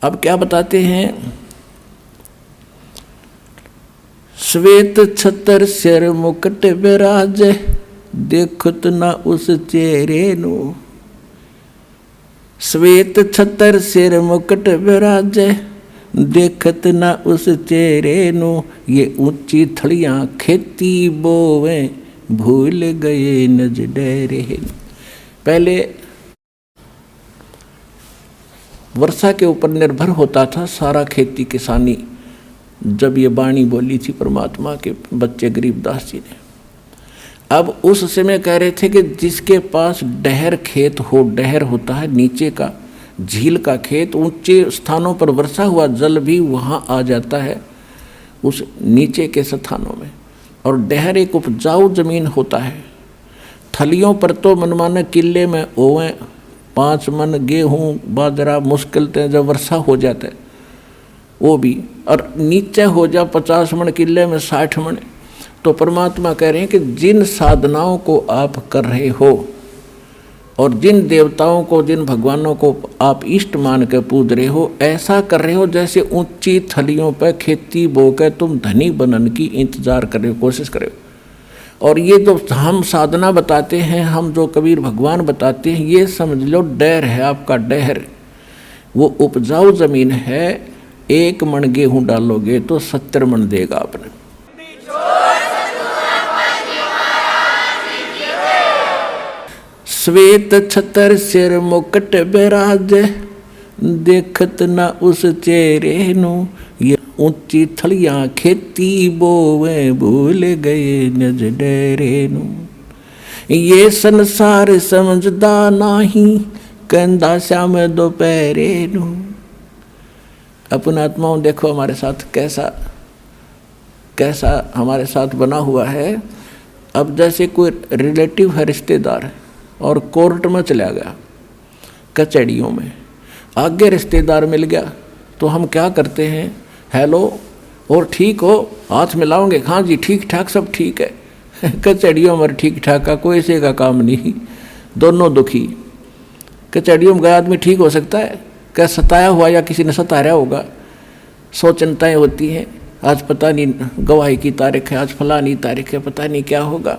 अब क्या बताते हैं, श्वेत छतर सिर मुकुट विराजे, देखत ना उस चेहरे नु। श्वेत छतर सिर मुकुट विराजे, देखत ना उस चेहरे नु। ये ऊंची थड़ियां खेती बोवे, भूल गए नज डेरे। पहले वर्षा के ऊपर निर्भर होता था सारा खेती किसानी। जब ये वाणी बोली थी परमात्मा के बच्चे गरीबदास जी ने, अब उस समय कह रहे थे कि जिसके पास डहर खेत हो, डहर होता है नीचे का झील का खेत, ऊंचे स्थानों पर वर्षा हुआ जल भी वहाँ आ जाता है उस नीचे के स्थानों में। और डहर एक उपजाऊ जमीन होता है। थलियों पर तो मनमाने किले में ओवें 5 मन गेहूँ बाजरा मुश्किल थे, जब वर्षा हो जाता है वो भी, और नीचे हो जा 50 मन किले में 60 मन। तो परमात्मा कह रहे हैं कि जिन साधनाओं को आप कर रहे हो और जिन देवताओं को, जिन भगवानों को आप इष्ट मान कर पूज रहे हो, ऐसा कर रहे हो जैसे ऊंची थलियों पर खेती बो कर तुम धनी बनन की इंतजार कर रहे हो, कोशिश कर रहे हो। और ये जो हम साधना बताते हैं, हम जो कबीर भगवान बताते हैं, ये समझ लो डहर है आपका, डहर वो उपजाऊ जमीन है। 1 मन गेहूँ डालोगे तो 70 मन देगा आपने। श्वेत छतर सिर मुकुट विराजे, देखत ना उस चेहरे नु। ये ऊंची थलियां खेती बोवे, भूल गए निज डेरे नु। ये संसार समझदा नाही, कहंदा श्याम दोपहरे नु। अपन आत्माओं देखो हमारे साथ कैसा कैसा हमारे साथ बना हुआ है। अब जैसे कोई रिलेटिव है, रिश्तेदार है, और कोर्ट में चला गया, कचहरियों में, आगे रिश्तेदार मिल गया, तो हम क्या करते हैं, हेलो और ठीक हो, हाथ मिलाओगे, हाँ जी ठीक ठाक सब ठीक है। कचहरियों में ठीक ठाक का कोई से का काम नहीं, दोनों दुखी। कचहरियों में गया आदमी ठीक हो सकता है क्या? सताया हुआ या किसी ने सताया होगा। 100 चिंताएँ होती हैं, आज पता नहीं गवाही की तारीख है, आज फलानी तारीख है, पता नहीं क्या होगा।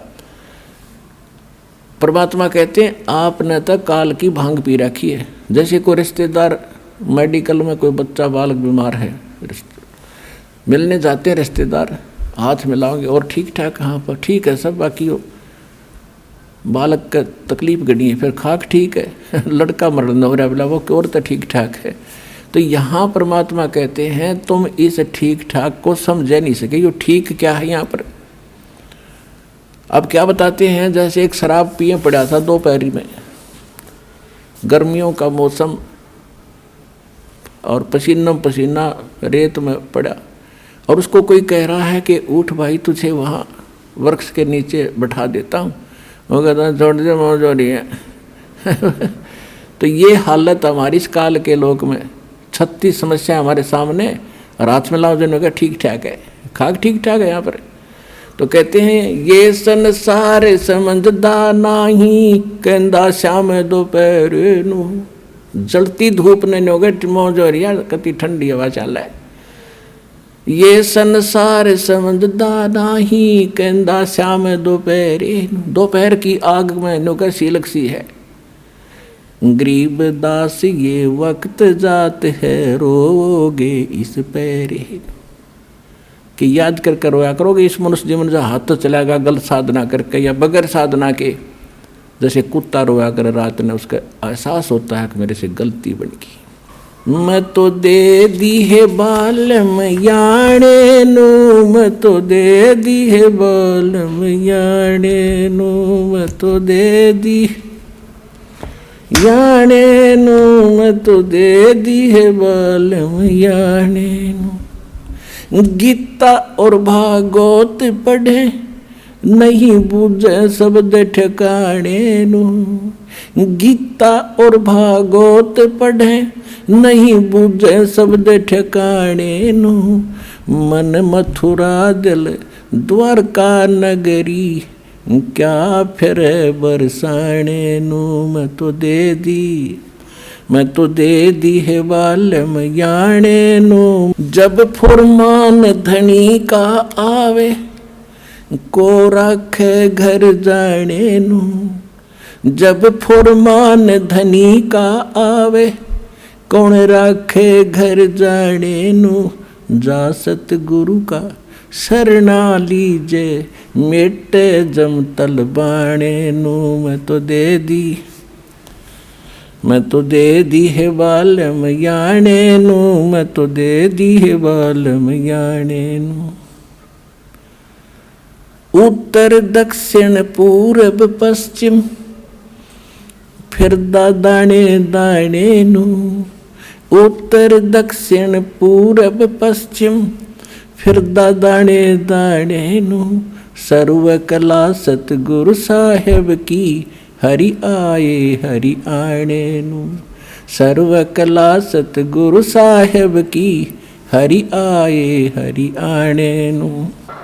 परमात्मा कहते हैं आपने तो काल की भांग पी रखी है। जैसे कोई रिश्तेदार मेडिकल में कोई बच्चा बालक बीमार है, मिलने जाते हैं रिश्तेदार, हाथ मिलाओगे और ठीक ठाक, हाँ पर ठीक है सब, बाकी हो बालक का तकलीफ गड़ी है, फिर खाक ठीक है, लड़का मरण हो रहा बोला वो और तो ठीक ठाक है। तो यहाँ परमात्मा कहते हैं तुम इस ठीक ठाक को समझ नहीं सके, ये ठीक क्या है यहाँ पर। अब क्या बताते हैं, जैसे एक शराब पिए पड़ा था दोपहरी में, गर्मियों का मौसम, और पसीना पसीना रेत में पड़ा, और उसको कोई कह रहा है कि उठ भाई तुझे वहाँ वृक्ष के नीचे बैठा देता हूँ। वो कहता है छोड़ दे मौज हो रही है। तो ये हालत हमारी इस काल के लोक में, 36 समस्या हमारे सामने, और हाथ में लाओ जिन्होंने कहा ठीक ठाक है, खाक ठीक ठाक है यहाँ पर। तो कहते हैं ये संसार समझदा नाही, कहंदा श्याम दोपहर नु। जलती धूप ने नोगे मौज हो रही है, कति ठंडी हवा चल है। ये संसार समझदा नाही, कहंदा श्याम दोपहर नु। दोपहर की आग में नोगे सीलक सी है। गरीब दास ये वक्त जात है, रोगे इस पैरे। कि याद कर रोया करोगे इस मनुष्य जीवन जो हाथ तो चलाएगा गलत साधना करके या बगैर साधना के। जैसे कुत्ता रोया कर रात में, उसका एहसास होता है कि मेरे से गलती बन गई। मैं तो दे दी है बालम याणे नु, मैं तो दे दी है बालम याणे नु, मैं तो दे दी याणे नु, मैं तो दे दी है बालम याणे नु। गीता और भागवत पढ़े, नहीं बूझे शब्द ठिकाने नु। गीता और भागवत पढ़े, नहीं बूझे शब्द ठिकाने नु। मन मथुरा दिल द्वारका नगरी, क्या फिर बरसाने नु। मैं तो दे दी मैं तो दे दी है बालम याने नु। जब फुरमान धनी का आवे को राखे घर जाने नु। जब फुरमान धनी का आवे कौन राखे घर जाने नु। जा सतगुरु का शरणा लीजे मेटे जम तल बाणे नु। मैं तो दे दी है बालम याने नु। मैं तो दे दी है बालम याने नु। उत्तर दक्षिण पूरब पश्चिम फिरदा दाणे दाणे नु। उत्तर दक्षिण पूरब पश्चिम फिरदा दाणे दाणे नु। सर्व कला सतगुरु साहेब की हरि आणे नु। सर्व कला सतगुरु साहेब की हरि आणे नु।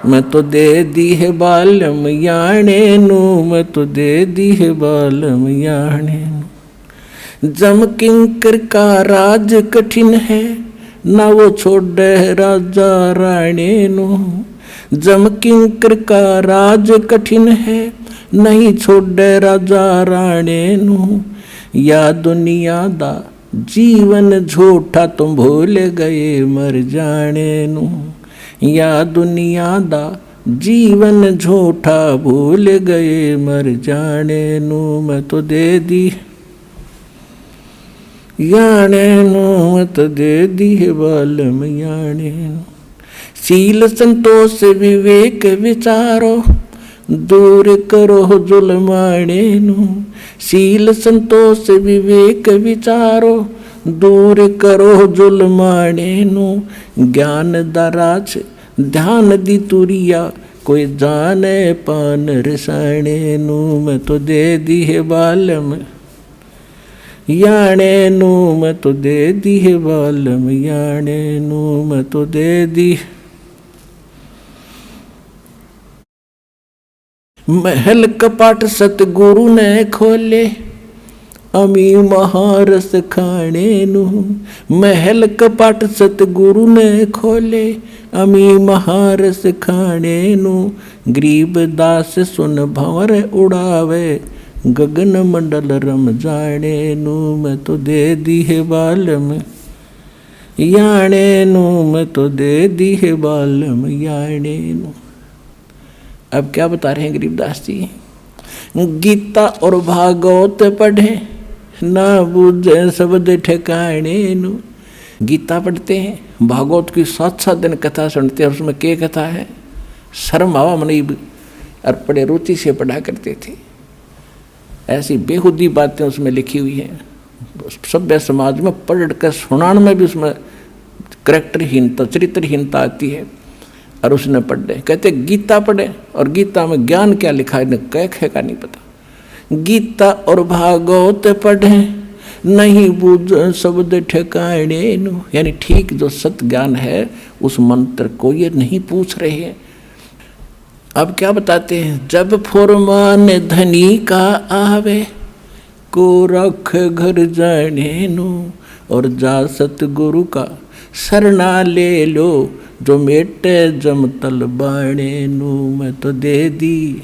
मैं तो दे दी है बालम याने नु। मैं तो दे दी है बालम याने नु। जम किंकर का राज कठिन है ना वो छोड़े राजा राणे नु। जम किंकर का राज कठिन है नहीं छोड़े राजा राणे नु। या दुनिया दा जीवन झूठा तुम भूल गए मर जाने नु। या दुनिया दा जीवन झूठा भूल गए मर जाने नु। मैं तो दे दी याने नु। मैं तो दे दी है बालम याने नु। सील संतोष विवेक विचारो दूर करो जुलमाने नु। सील संतोष विवेक विचारो दूर करो जुलमाने नु। ज्ञान दराज ध्यान दी तुरिया कोई जाने पान रसाने नु। मैं तो दे दी है बालम याने नु। मैं तो दे दी है बालम याने नु। मैं तो दे दी। महल कपाट सतगुरु ने खोले अमी महारस खाने नु। महल कपाट सतगुरु ने खोले अमी महारस खाने नु। गरीब दास सुन भंवर उड़ावे गगन मंडल रम जाने नु। मैं तो दे दी है बालम याने नु। मैं तो दे दी है बालम याने नु। अब क्या बता रहे हैं गरीबदास जी। गीता और भागवत पढ़े ना बूझे शब्द ठिकाने नु। गीता पढ़ते हैं, भागवत की 7-7 दिन कथा सुनते हैं। उसमें क्या कथा है, शर्म आवा मनी और बड़े रुचि से पढ़ा करते थे। ऐसी बेहुदी बातें उसमें लिखी हुई हैं। सभ्य समाज में पढ़ कर सुनाने में भी उसमें करैक्टरहीनता चरित्रहीनता आती है। और उसने पढ़े, कहते गीता पढ़े और गीता में ज्ञान क्या लिखा है कह का नहीं पता। गीता और भागवत पढ़े नहीं बूझ शब्द ठिकाने नु। यानी ठीक जो सत ज्ञान है उस मंत्र को ये नहीं पूछ रहे हैं। अब क्या बताते हैं, जब फुरमान धनी का आवे को रख घर जाने नु। और जा सतगुरु का शरणा ले लो जो मेटे जम तल बाणे नु। मैं तो दे दी